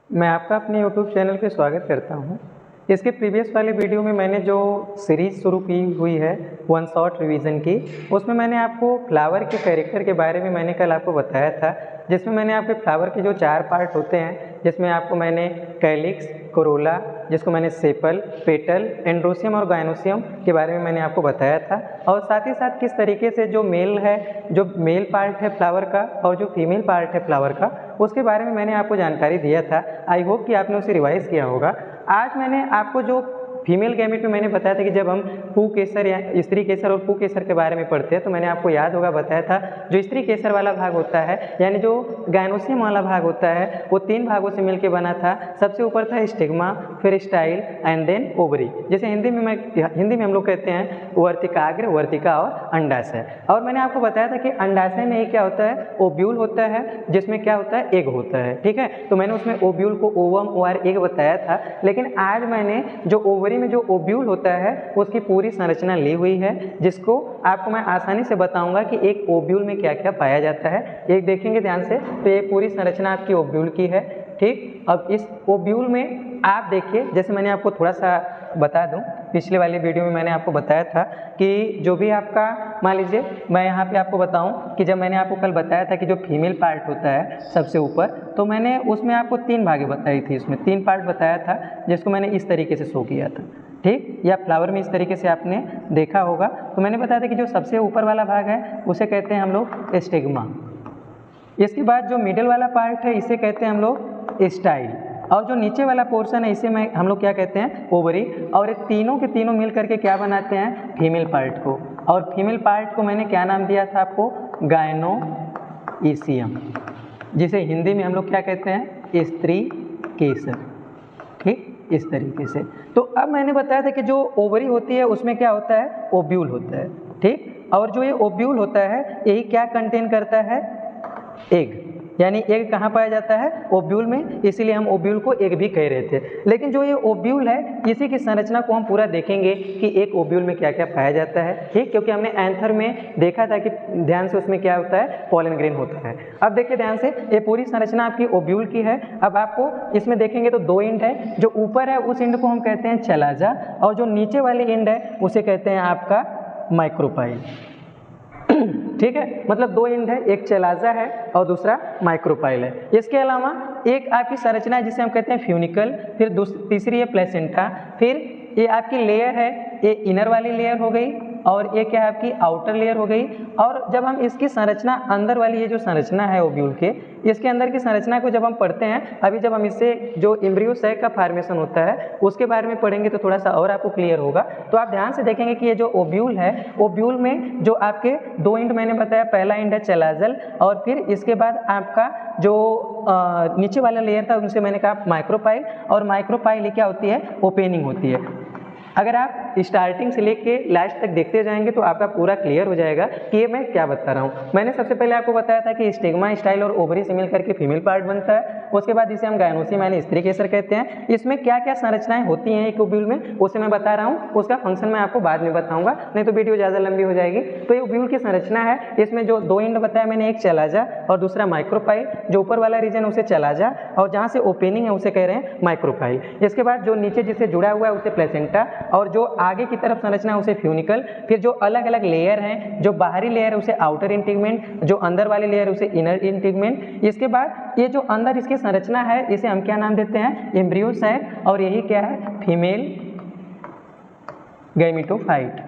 मैं आपका अपने यूट्यूब चैनल पे स्वागत करता हूँ। इसके प्रीवियस वाले वीडियो में मैंने जो सीरीज़ शुरू की हुई है वन शॉट रिवीजन की, उसमें मैंने आपको फ्लावर के कैरेक्टर के बारे में मैंने कल आपको बताया था, जिसमें मैंने आपके फ्लावर के जो 4 पार्ट होते हैं, जिसमें आपको मैंने कैलिक्स, कोरोला, जिसको मैंने सेपल, पेटल, एंड्रोसियम और गायनोसियम के बारे में मैंने आपको बताया था, और साथ ही साथ किस तरीके से जो मेल पार्ट है फ्लावर का और जो फीमेल पार्ट है फ्लावर का, उसके बारे में मैंने आपको जानकारी दिया था। आई होप कि आपने उसे रिवाइज़ किया होगा। आज मैंने आपको जो फीमेल गैमेट में मैंने बताया था कि जब हम पुंकेसर या स्त्री केसर और पुंकेसर के बारे में पढ़ते हैं, तो मैंने आपको याद होगा बताया था जो स्त्री केसर वाला भाग होता है, यानी जो गायनोसियम वाला भाग होता है, वो 3 भागों से मिलकर बना था। सबसे ऊपर था स्टिग्मा, फिर स्टाइल एंड देन ओवरी, जैसे हिंदी में हम लोग कहते हैं वर्तिकाग्र, वर्तिका और अंडाशय। और मैंने आपको बताया था कि अंडाशय में क्या होता है, ओव्यूल होता है, जिसमें क्या होता है, एग होता है। ठीक है, तो मैंने उसमें ओव्यूल को ओवम और एग बताया था। लेकिन आज मैंने जो ओवरी में जो ओव्यूल होता है उसकी पूरी संरचना ली हुई है, जिसको आपको मैं आसानी से बताऊंगा कि एक ओव्यूल में क्या क्या पाया जाता है। एक देखेंगे ध्यान से, तो ये पूरी संरचना आपकी ओव्यूल की है। ठीक, अब इस ओव्यूल में आप देखिए, जैसे मैंने आपको थोड़ा सा बता दूं, पिछले वाले वीडियो में मैंने आपको बताया था कि जो भी आपका, मान लीजिए मैं यहाँ पे आपको बताऊं कि जब मैंने आपको कल बताया था कि जो फीमेल पार्ट होता है सबसे ऊपर, तो मैंने उसमें आपको 3 भागें बताई थी, इसमें 3 पार्ट बताया था, जिसको मैंने इस तरीके से शो किया था। ठीक, या फ्लावर में इस तरीके से आपने देखा होगा। तो मैंने बताया था कि जो सबसे ऊपर वाला भाग है उसे कहते हैं हम लोग स्टिग्मा। इसके बाद जो मिडिल वाला पार्ट है इसे कहते हैं हम लोग स्टाइल, और जो नीचे वाला पोर्शन है इसे हम लोग क्या कहते हैं, ओवरी। और ये तीनों के तीनों मिल करके क्या बनाते हैं, फीमेल पार्ट को। और फीमेल पार्ट को मैंने क्या नाम दिया था आपको, गायनोइसियम, जिसे हिंदी में हम लोग क्या कहते हैं, स्त्री केसर। ठीक, इस तरीके से। तो अब मैंने बताया था कि जो ओवरी होती है उसमें क्या होता है, ओव्यूल होता है। ठीक, और जो ये ओव्यूल होता है यही क्या कंटेन करता है, एग। यानी एग कहाँ पाया जाता है, ओव्यूल में, इसीलिए हम ओव्यूल को एग भी कह रहे थे। लेकिन जो ये ओव्यूल है इसी की संरचना को हम पूरा देखेंगे कि एक ओव्यूल में क्या क्या पाया जाता है। ठीक, क्योंकि हमने एंथर में देखा था कि ध्यान से उसमें क्या होता है, पॉलन ग्रेन होता है। अब देखिए ध्यान से, ये पूरी संरचना आपकी ओव्यूल की है। अब आपको इसमें देखेंगे तो 2 इंड है, जो ऊपर है उस इंड को हम कहते हैं चलाजा, और जो नीचे वाली इंड है उसे कहते हैं आपका माइक्रोपाइल। ठीक है, मतलब 2 इंड है, एक चलाजा है और दूसरा माइक्रोपाइल है। इसके अलावा एक आपकी संरचना है जिसे हम कहते हैं फ्यूनिकल, फिर तीसरी है प्लेसेंटा, फिर ये आपकी लेयर है, ये इनर वाली लेयर हो गई, और ये क्या है आपकी आउटर लेयर हो गई। और जब हम इसकी संरचना अंदर वाली, ये जो संरचना है ओव्यूल के, इसके अंदर की संरचना को जब हम पढ़ते हैं, अभी जब हम इससे जो एम्ब्रियो सैक का फॉर्मेशन होता है उसके बारे में पढ़ेंगे तो थोड़ा सा और आपको क्लियर होगा। तो आप ध्यान से देखेंगे कि ये जो ओव्यूल है, ओव्यूल में जो आपके 2 इंड मैंने बताया, पहला इंड है चलाजल, और फिर इसके बाद आपका जो नीचे वाला लेयर था उनसे मैंने कहा माइक्रोपाइल, और माइक्रोपाइल क्या होती है, ओपनिंग होती है। अगर आप स्टार्टिंग से लेके लास्ट तक देखते जाएंगे तो आपका पूरा क्लियर हो जाएगा कि ये मैं क्या बता रहा हूँ। मैंने सबसे पहले आपको बताया था कि स्टिग्मा, स्टाइल और ओवरी से मिल करके फीमेल पार्ट बनता है। उसके बाद इसे हम गायनोसियम यानी स्त्री केसर कहते हैं। इसमें क्या क्या संरचनाएं होती हैं एक ओव्यूल में, उसे मैं बता रहा हूँ, उसका फंक्शन मैं आपको बाद में बताऊंगा, नहीं तो वीडियो ज़्यादा लंबी हो जाएगी। तो ये ओव्यूल की संरचना है, इसमें जो 2 इंड बताया मैंने, एक चलाजा और दूसरा माइक्रोपाइल। जो ऊपर वाला रीजन उसे चलाजा, और जहाँ से ओपनिंग है उसे कह रहे हैं माइक्रोपाइल। इसके बाद जो नीचे जिससे जुड़ा हुआ है उसे प्लेसेंटा, और जो आगे की तरफ संरचना है उसे फ्यूनिकल। फिर जो अलग अलग लेयर हैं, जो बाहरी लेयर है उसे आउटर इंटीगमेंट, जो अंदर वाली लेयर है उसे इनर इंटीगमेंट। इसके बाद ये जो अंदर इसकी संरचना है इसे हम क्या नाम देते हैं, एम्ब्रियो सैक, और यही क्या है, फीमेल गैमेटोफाइट।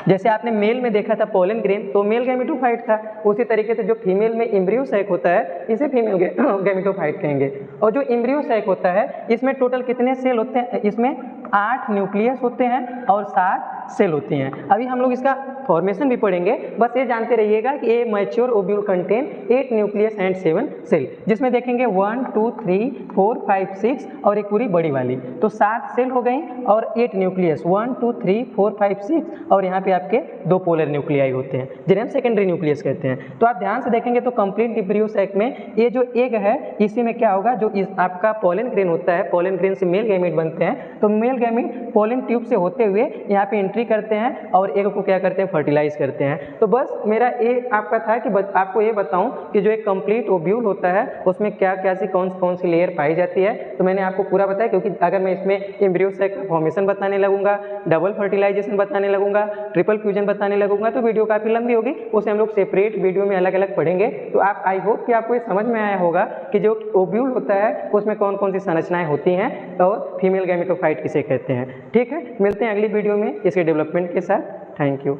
जैसे आपने मेल में देखा था पोलन ग्रेन, तो मेल गैमेटोफाइट था, उसी तरीके से जो फीमेल में एम्ब्रियो सैक होता है इसे फीमेल गैमेटोफाइट कहेंगे। और जो एम्ब्रियो सैक होता है इसमें टोटल कितने सेल होते हैं, इसमें 8 न्यूक्लियस होते हैं और 7 सेल होती हैं। अभी हम लोग इसका फॉर्मेशन भी पढ़ेंगे, बस ये जानते रहिएगा कि ये mature ovule contain 8 nucleus and 7 cell, जिसमें देखेंगे 1 2 3 4 5 6 और एक पूरी बड़ी वाली, तो 7 सेल हो गई और 8 न्यूक्लियस, 1 2 3 4 5 6, और यहाँ पे आपके 2 पोलर न्यूक्लियाई होते हैं जिन्हें हम सेकेंडरी न्यूक्लियस कहते हैं। तो आप ध्यान से देखेंगे तो कंप्लीट एम्ब्रियो सैक में ये जो एग है इसी में क्या होगा, जो आपका पोलन ग्रेन होता है, पोलन ग्रेन से मेल गैमेट बनते हैं, तो मेल गैमीट पोलन ट्यूब से होते हुए यहाँ पे एंट्री करते हैं और एग को क्या करते हैं, फर्टिलाइज करते हैं। तो बस मेरा ये आपका था कि आपको ये बताऊं कि जो एक कंप्लीट ओव्यूल होता है उसमें क्या क्या सी कौन सी लेयर पाई जाती है। तो मैंने आपको पूरा बताया, क्योंकि अगर मैं इसमें एम्ब्रियो सैक का फॉर्मेशन बताने लगूंगा, डबल फर्टिलाइजेशन बताने लगूंगा, ट्रिपल फ्यूजन बताने लगूंगा तो वीडियो काफ़ी लंबी होगी, उसे हम लोग सेपरेट वीडियो में अलग अलग पढ़ेंगे। तो आप आई होप कि आपको ये समझ में आया होगा कि जो ओव्यूल होता है उसमें कौन कौन सी संरचनाएं होती हैं और फीमेल गैमेटोफाइट किसे कहते हैं। ठीक है, मिलते हैं अगली वीडियो में इसके डेवलपमेंट के साथ। Thank you.